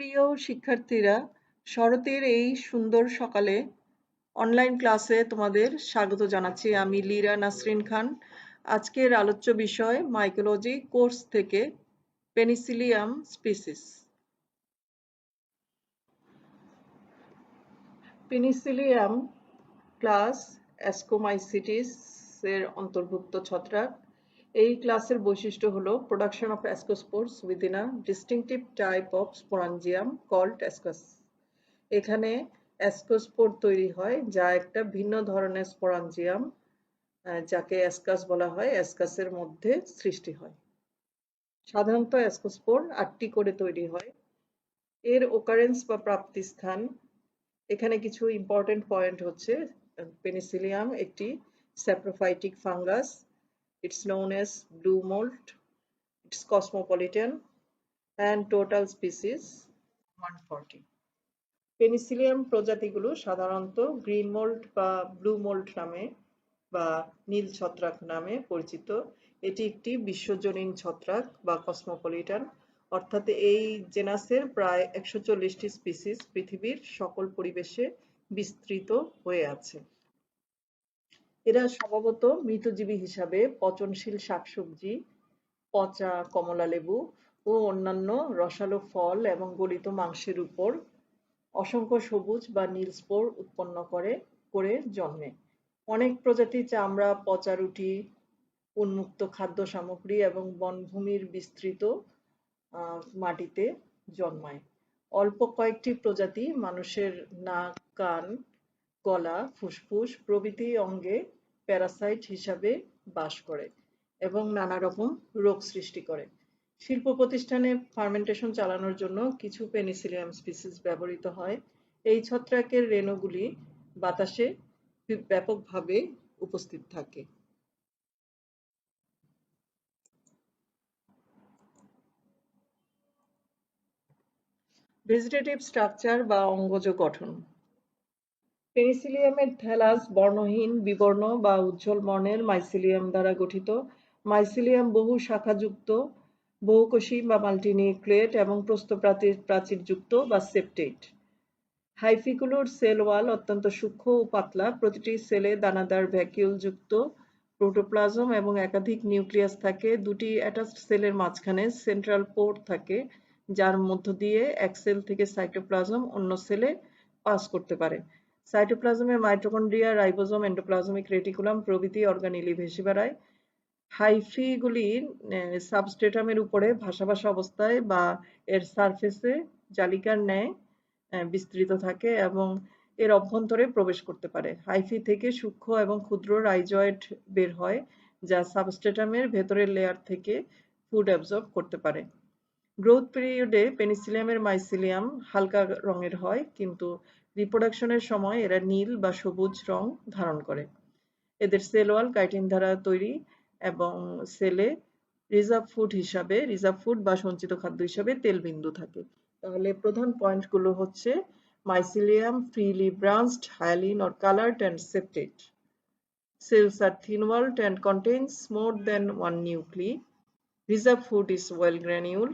প্রিয় শিক্ষার্থীরা, শরতের এই সুন্দর সকালে অনলাইন ক্লাসে তোমাদের স্বাগত জানাচ্ছি। আমি লীরা নাসরিন খান। আজকের আলোচ্য বিষয় মাইকোলজি কোর্স থেকে penicillium species. Penicillium class ascomycetes এর অন্তর্ভুক্ত ছত্রাক। এই ক্লাসের বৈশিষ্ট্য হলো production of ascospores within a distinctive type of sporangium called ascus. এখানে অ্যাস্কোস্পোর তৈরি হয় যা একটা ভিন্ন ধরনের স্পোরাঞ্জিয়াম, যাকে অ্যাসকাস বলা হয়, অ্যাসকাসের মধ্যে সৃষ্টি হয়। সাধারণত অ্যাস্কোস্পোর ৮টি করে তৈরি হয়। এর ওকারেন্স বা প্রাপ্তিস্থান, এখানে কিছু ইম্পর্টেন্ট পয়েন্ট হচ্ছে পেনিসিলিয়াম একটি saprophytic fungus. It's known as blue mould. It's cosmopolitan and total species 140। Penicillium প্রজাতিগুলো সাধারণত গ্রিন মোল্ড বা ব্লু মোল্ড নামে বা নীল ছত্রাক নামে পরিচিত। এটি একটি বিশ্বজনীন ছত্রাক বা কসমোপলিটান, অর্থাৎ এই জেনাসের প্রায় ১৪০টি স্পিসিস পৃথিবীর সকল পরিবেশে বিস্তৃত হয়ে আছে। এরা স্বভাবত মৃতজীবী হিসাবে পচনশীল শাকসবজি, পচা কমলালেবু ও অন্যান্য রসালো ফল এবং গলিত মাংসের উপর অসংখ্য সবুজ বা নীল স্পোর উৎপন্ন করে জন্মে। অনেক প্রজাতি চামড়া, পচা রুটি, উন্মুক্ত খাদ্য সামগ্রী এবং বনভূমির বিস্তৃত মাটিতে জন্মায়। অল্প কয়েকটি প্রজাতি মানুষের নাক, কান, গলা, ফুসফুস প্রভৃতি অঙ্গে প্যারাসাইট হিসাবে বাস করে এবং নানা রকম রোগ সৃষ্টি করে। শিল্প প্রতিষ্ঠানে ফার্মেন্টেশন চালানোর জন্য কিছু পেনিসিলিয়াম স্পিসিস ব্যবহৃত হয়। এই ছত্রাকের রেণুগুলি বাতাসে ব্যাপকভাবে উপস্থিত থাকে। ভেজিটেটিভ স্ট্রাকচার বা অঙ্গজ গঠন। পেনিসিলিয়ামের থ্যালাস বর্ণহীন, বিবর্ণ বা উজ্জ্বল বর্ণের মাইসিলিয়াম দ্বারা গঠিত। মাইসিলিয়াম বহু শাখাযুক্ত, বহুকোষী বা মাল্টিনিউক্লিয়েট এবং প্রস্থপ্রাচীরযুক্ত বা সেপ্টেট। হাইফিগুলোর সেল ওয়াল অত্যন্ত সূক্ষ্ম ও পাতলা। প্রতিটি সেলে দানাদার ভ্যাকিউলযুক্ত প্রোটোপ্লাজম এবং একাধিক নিউক্লিয়াস থাকে। দুটি অ্যাটাচড সেলের মাঝখানে সেন্ট্রাল পোর্ট থাকে, যার মধ্য দিয়ে এক সেল থেকে সাইটোপ্লাজম অন্য সেলে পাস করতে পারে। সাইটোপ্লাজমে মাইটোকন্ড্রিয়া, রাইবোজোম, এন্ডোপ্লাজমিক রেটিকুলাম প্রভৃতি অর্গানেলি ভেসে বেড়ায়। হাইফিগুলি সাবস্ট্রেটামের উপরে ভাসা ভাসা অবস্থায় বা এর সারফেসে জালিকার ন্যায় বিস্তৃত থাকে এবং এর অভ্যন্তরে প্রবেশ করতে পারে। হাইফি থেকে সূক্ষ্ম এবং ক্ষুদ্র রাইজয়েড বের হয়, যা সাবস্ট্রেটামের ভেতরের লেয়ার থেকে ফুড অ্যাবজর্ব করতে পারে। গ্রোথ পিরিয়ডে পেনিসিলিয়ামের মাইসিলিয়াম হালকা রঙের হয়, কিন্তু রিপ্রোডাকশনের সময় এরা নীল বা সবুজ রং ধারণ করে। এদের সেল ওয়াল কাইটিন দ্বারা তৈরি এবং সেলে রিজার্ভ ফুড বা সঞ্চিত খাদ্য হিসাবে তেলবিন্দু থাকে। তাহলে প্রধান পয়েন্টগুলো হচ্ছে mycelium freely branched, hyaline or colored and septate. Cells are thin-walled and contains more than one nuclei. Reserve food is well granule.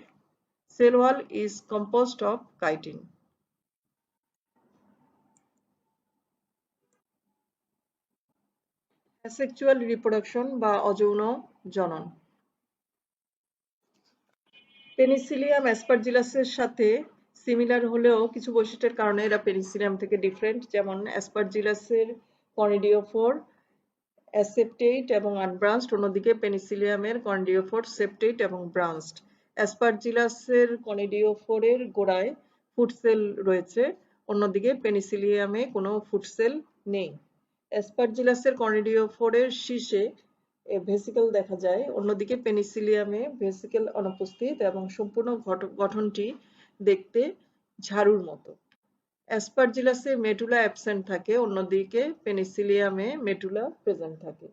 Cell wall is composed of chitin. Asexual reproduction বা অযৌন জনন। পেনিসিলিয়াম অ্যাসপারজিলাসের সাথে similar হলেও কিছু বৈশিষ্ট্যের কারণে এরা Penicillium থেকে ডিফারেন্ট, যেমন অ্যাসপারজিলাসের কনিডিওফোর অ্যাসেপ্টেট এবং আনব্রাঞ্চড, অন্যদিকে পেনিসিলিয়ামের কনিডিওফোর সেপ্টেট এবং ব্রাঞ্চড। অ্যাসপারজিলাসের কনিডিওফোরের গোড়ায় ফুট সেল রয়েছে, অন্যদিকে পেনিসিলিয়ামে কোনো ফুট সেল নেই। অ্যাসপারজিলাসের কনিডিওফোরের শীর্ষে ভেসিকল দেখা যায়, অন্যদিকে পেনিসিলিয়ামে ভেসিকল অনুপস্থিত এবং সম্পূর্ণ গঠনটি দেখতে ঝাড়ুর মতো। অ্যাসপারজিলাসে মেডুলা অ্যাবসেন্ট থাকে, অন্যদিকে পেনিসিলিয়ামে মেডুলা প্রেজেন্ট থাকে।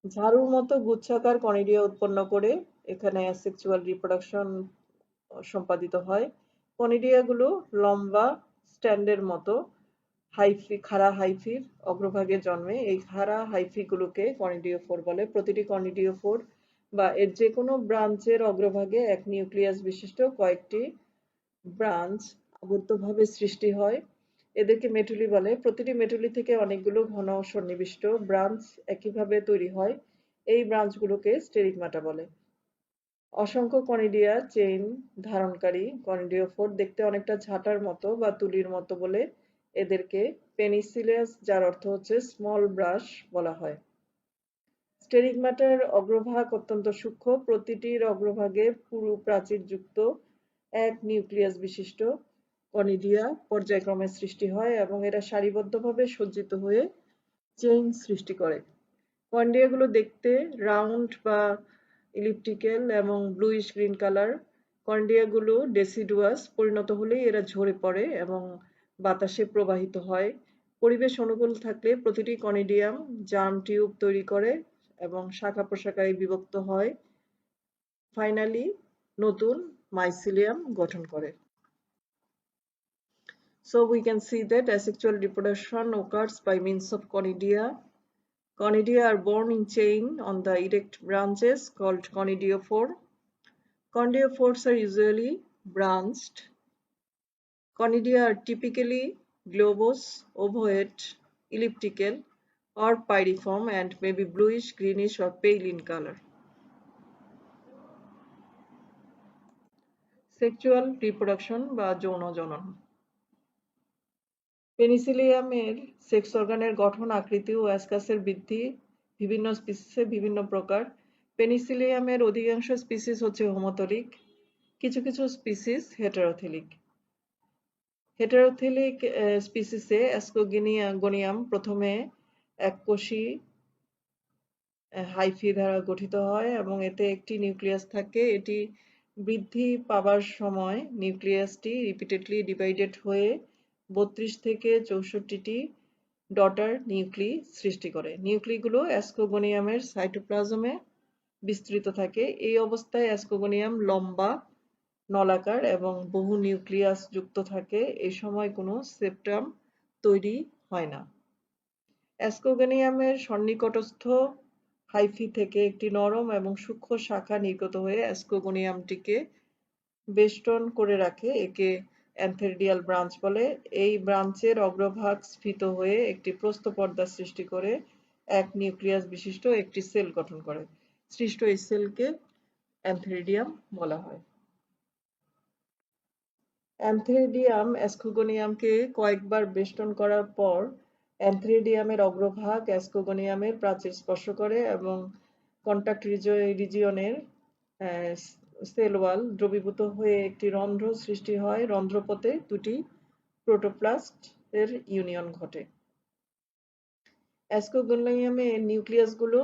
ঝাড়ুর মতো গুচ্ছাকার কনিডিয়া উৎপন্ন করে এখানে অ্যাসেক্সুয়াল রিপ্রোডাকশন সম্পাদিত হয়। কনিডিয়াগুলো লম্বা স্ট্যান্ডের মতো খাড়া হাইফির অগ্রভাগে জন্মে। এই খাড়া হাইফিগুলোকে কনিডিওফোর বলে। প্রতিটি কনিডিওফোর বা এর যে কোনো ব্রাঞ্চের অগ্রভাগে এক নিউক্লিয়াস বিশিষ্ট কয়েকটি ব্রাঞ্চ আবদ্ধভাবে সৃষ্টি হয়। এদেরকে মেটুলি বলে। প্রতিটি মেটুলি থেকে অনেকগুলো ঘন সন্নিবিষ্ট ব্রাঞ্চ একইভাবে তৈরি হয়। এই ব্রাঞ্চগুলোকে স্টেরিগমাটা বলে। অসংখ্য কনিডিয়া চেইন ধারণকারী কনিডিওফোর দেখতে অনেকটা ঝাঁটার মতো বা তুলির মতো বলে এদেরকে পেনিসিলিয়াস, যার অর্থ হচ্ছে স্মল ব্রাশ, বলা হয়। স্টেরিগমাটার অগ্রভাগ অত্যন্ত সূক্ষ্ম। প্রতিটির অগ্রভাগে পুরু প্রাচীরযুক্ত এক নিউক্লিয়াস বিশিষ্ট কনিডিয়া পর্যায়ক্রমে সৃষ্টি হয় এবং এরা সারিবদ্ধভাবে সজ্জিত হয়ে চেইন সৃষ্টি করে। কনিডিয়াগুলো দেখতে রাউন্ড বা ইলিপ্টিক্যাল এবং ব্লুইশ গ্রিন কালার। কনিডিয়াগুলো ডেসিডুয়াস পরিণত হলেই এরা ঝরে পড়ে এবং বাতাসে প্রবাহিত হয়। পরিবেশ অনুকূল থাকলে প্রতিটি কনিডিয়াম জার্ম টিউব তৈরি করে এবং শাখা প্রশাখায় বিভক্ত হয়, ফাইনালি নতুন মাইসিলিয়াম গঠন করে। So we can see that asexual reproduction occurs by means of conidia. Conidia are born in chain on the erect branches called conidiophore. Conidiophores are usually branched. Conidia are typically globose, ovoid, elliptical, or pyriform and may be bluish, greenish, or pale in color. Sexual reproduction বা যৌন জনন। পেনিসিলিয়ামের sex অর্গানের গঠন, আকৃতি ও অ্যাসকাসের বৃদ্ধি বিভিন্ন স্পিসিসে বিভিন্ন প্রকার। পেনিসিলিয়ামের অধিকাংশ স্পিসিস হচ্ছে হোমোথলিক, কিছু কিছু স্পিসিস হেটেরোথিলিক। হেটেরোথিলিক স্পিসিসে অ্যাসকোগোনিয়াম প্রথমে এককোষী হাইফি দ্বারা গঠিত হয় এবং এতে একটি নিউক্লিয়াস থাকে। এটি বৃদ্ধি পাবার সময় নিউক্লিয়াসটি রিপিটেডলি ডিভাইডেড হয়ে 32 থেকে 64টি ডটার নিউক্লি সৃষ্টি করে। নিউক্লিগুলো অ্যাসকোগোনিয়ামের সাইটোপ্লাজমে বিস্তৃত থাকে। এই অবস্থায় অ্যাসকোগোনিয়াম লম্বা, নলাকার এবং বহু নিউক্লিয়াস যুক্ত থাকে। এই সময় কোনো সেপ্টাম তৈরি হয় না। অ্যাসকোগোনিয়ামের সন্নিকটস্থ হাইফি থেকে একটি নরম এবং সূক্ষ্ম শাখা নির্গত হয়ে অ্যাসকোগোনিয়ামটিকে বেষ্টন করে রাখে। একে অ্যান্থেরিডিয়াল ব্রাঞ্চ বলে। এই ব্রাঞ্চের অগ্রভাগ স্ফীত হয়ে একটি প্রস্থপর্দা সৃষ্টি করে এক নিউক্লিয়াস বিশিষ্ট একটি সেল গঠন করে। সৃষ্ট এই সেলকে অ্যান্থেরিডিয়াম বলা হয়। অ্যান্থেরিডিয়াম অ্যাসকোগোনিয়ামকে কয়েকবার বেষ্টন করার পর অ্যান্থেরিডিয়ামের অগ্রভাগ অ্যাসকোগোনিয়ামের প্রাচীর স্পর্শ করে এবং কন্টাক্ট রিজিয়নের সেল ওয়াল দ্রবীভূত হয়ে একটি রন্ধ্র সৃষ্টি হয়। রন্ধ্রপথে দুটি প্রোটোপ্লাস্ট এর ইউনিয়ন ঘটে। অ্যাসকোগোনিয়ামের নিউক্লিয়াসগুলো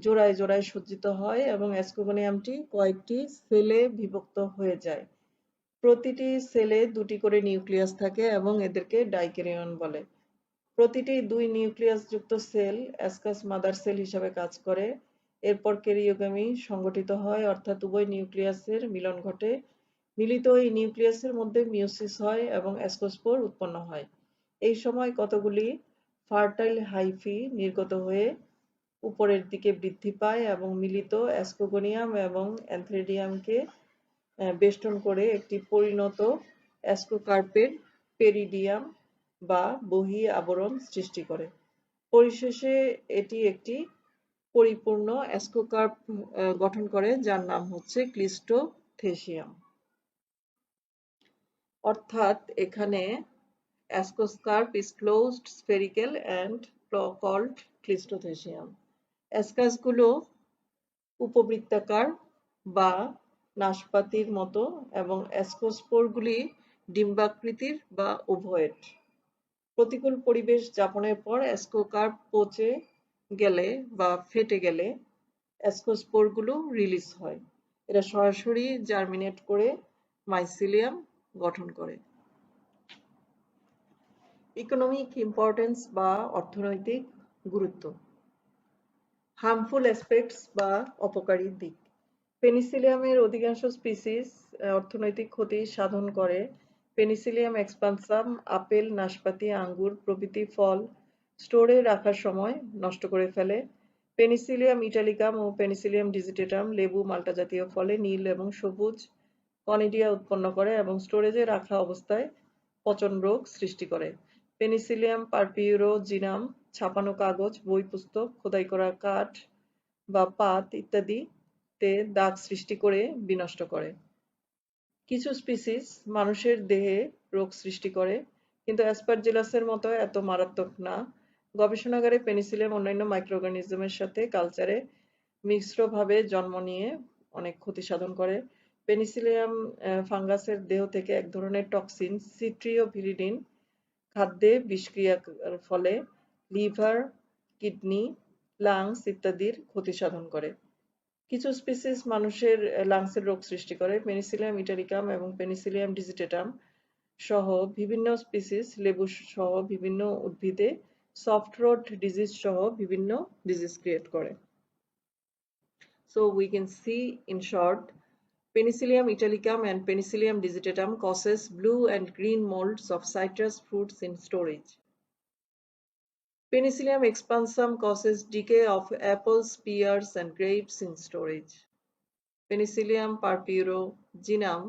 জোড়ায় জোড়ায় সজ্জিত হয় এবং অ্যাসকোগোনিয়ামটি কয়েকটি সেলে বিভক্ত হয়ে যায়। প্রতিটি সেলে দুটি করে নিউক্লিয়াস থাকে এবং এদেরকে ডাইক্যারিয়ন বলে। প্রতিটি দুই নিউক্লিয়াস যুক্ত সেল অ্যাসকাস মাদার সেল হিসাবে কাজ করে। এরপর ক্যারিওগামি সংগঠিত হয়, অর্থাৎ উভয় নিউক্লিয়াসের মিলন ঘটে। মিলিত এই নিউক্লিয়াসের মধ্যে মিওসিস হয় এবং অ্যাসকোস্পোর উৎপন্ন হয়। এই সময় কতগুলি ফার্টাইল হাইফি নির্গত হয়ে উপরের দিকে বৃদ্ধি পায় এবং মিলিত অ্যাসকোগোনিয়াম এবং অ্যান্থেরিডিয়ামকে বেষ্টন করে একটি পরিণত অ্যাসকোকার্পের পেরিডিয়াম বা বহি আবরণ সৃষ্টি করে। পরিশেষে এটি একটি পরিপূর্ণ অ্যাসকোকার্প গঠন করে, যার নাম হচ্ছে ক্লিস্টোথেসিয়াম। অর্থাৎ এখানে অ্যাসকোস্কার্প is closed, spherical and called ক্লিস্টোথেসিয়াম। অ্যাসকাসগুলো উপবৃত্তাকার বা নাশপাতির মতো এবং অ্যাসকোস্পোরগুলি ডিম্বাকৃতির বা ওভয়েড। প্রতিকূল পরিবেশ যাপনের পর অ্যাসকোকার্প পচে গেলে বা ফেটে গেলে অ্যাসকোস্পোরগুলো রিলিজ হয়। এরা সরাসরি জার্মিনেট করে মাইসিলিয়াম গঠন করে। ইকোনমিক ইম্পর্টেন্স বা অর্থনৈতিক গুরুত্ব। হার্মফুল অ্যাসপেক্টস বা অপকারী দিক। পেনিসিলিয়ামের অধিকাংশ স্পিসিস অর্থনৈতিক ক্ষতি সাধন করে। পেনিসিলিয়াম এক্সপানসাম আপেল, নাশপাতি, আঙ্গুর প্রভৃতি ফল স্টোরে রাখার সময় নষ্ট করে ফেলে। পেনিসিলিয়াম ইটালিকাম ও পেনিসিলিয়াম ডিজিটেটাম লেবু, মাল্টা জাতীয় ফলে নীল এবং সবুজ কনিডিয়া উৎপন্ন করে এবং স্টোরেজে রাখা অবস্থায় পচন রোগ সৃষ্টি করে। পেনিসিলিয়াম পারপিউরোজিনাম ছাপানো কাগজ, বই পুস্তক, খোদাই করা কাঠ বা পাত ইত্যাদিতে দাগ সৃষ্টি করে বিনষ্ট করে। কিছু স্পিসিস মানুষের দেহে রোগ সৃষ্টি করে, কিন্তু অ্যাসপারজিলাসের মতো এত মারাত্মক না। গবেষণাগারে পেনিসিলিয়াম অন্যান্য মাইক্রোঅর্গানিজমের সাথে কালচারে মিশ্রভাবে জন্ম নিয়ে অনেক ক্ষতি সাধন করে। পেনিসিলিয়াম ফাঙ্গাসের দেহ থেকে এক ধরনের টক্সিন সিট্রিওভিরিডিন খাদ্যে বিষক্রিয়ার ফলে লিভার, কিডনি, লাংস ইত্যাদির ক্ষতি সাধন করে। কিছু স্পিসিস মানুষের লাংসের রোগ সৃষ্টি করে। পেনিসিলিয়াম ইটালিকাম এবং পেনিসিলিয়াম ডিজিটেটাম সহ বিভিন্ন স্পিসিস, লেবু সহ বিভিন্ন উদ্ভিদে সফট রট ডিজিজ সহ বিভিন্ন ডিজিজ ক্রিয়েট করে। So we can see in short, Penicillium italicum and Penicillium digitatum causes blue and green molds of citrus fruits in storage. Penicillium expansum causes decay of apples, pears, and grapes in storage. Penicillium purpurogenum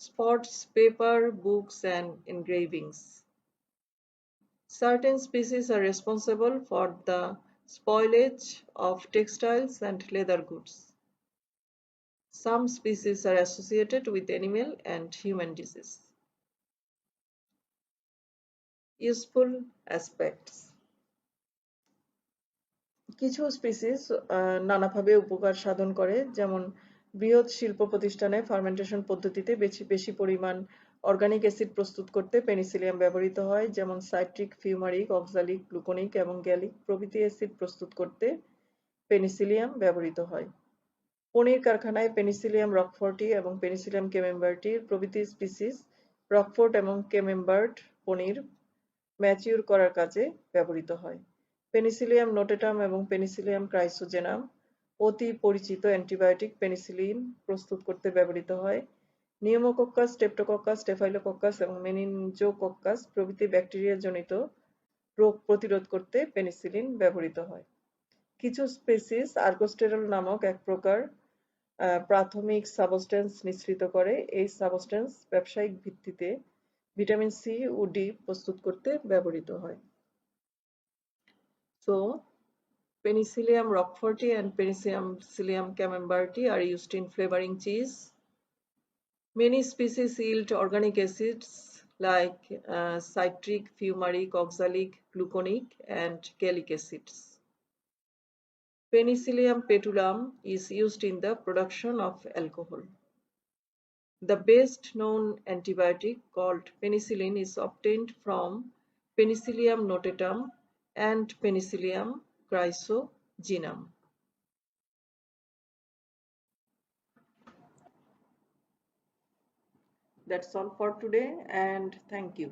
spots paper, books, and engravings. Certain species are responsible for the spoilage of textiles and leather goods. Some species are associated with animal and human disease. Useful aspects. কিছু species নানাভাবে উপকার সাধন করে, যেমন বৃহৎ শিল্প প্রতিষ্ঠানে fermentation পদ্ধতিতে বেশি পরিমাণ অর্গানিক অ্যাসিড প্রস্তুত করতে পেনিসিলিয়াম ব্যবহৃত হয়, যেমন সাইট্রিক, ফিউমারিক, অক্সালিক, গ্লুকোনিক এবং গ্যালিক প্রভৃতি অ্যাসিড প্রস্তুত করতে পেনিসিলিয়াম ব্যবহৃত হয়। পনির কারখানায় পেনিসিলিয়াম রকফোর্টি এবং পেনিসিলিয়াম কেমেম্বার্টি প্রভৃতি স্পিসিস রকফোর্ট এবং কেমেম্বার্ট পনির ম্যাচিউর করার কাজে ব্যবহৃত হয়। পেনিসিলিয়াম নোটেটাম এবং পেনিসিলিয়াম ক্রাইসোজেনাম অতি পরিচিত অ্যান্টিবায়োটিক পেনিসিলিন প্রস্তুত করতে ব্যবহৃত হয়। নিউমোকক্কাস, স্ট্রেপ্টোকক্কাস, স্টেফাইলোকক্কাস এবং মেনিনজোকক্কাস প্রভৃতি ব্যাকটেরিয়া জনিত রোগ প্রতিরোধ করতে পেনিসিলিন ব্যবহৃত হয়। কিছু স্পিসিস আর্গোস্টেরল নামক এক প্রকার প্রাথমিক সাবস্টেন্স নিঃসৃত করে। এই সাবস্টেন্স ব্যবসায়িক ভিত্তিতে ভিটামিন সি ও ডি প্রস্তুত করতে ব্যবহৃত হয়। So, Penicillium roqueforti and Penicillium camemberti are used in flavoring cheese. Many species yield organic acids like citric, fumaric, oxalic, gluconic, and gallic acids. Penicillium petulum is used in the production of alcohol. The best known antibiotic called penicillin is obtained from Penicillium notatum and Penicillium chrysogenum. That's all for today, and thank you.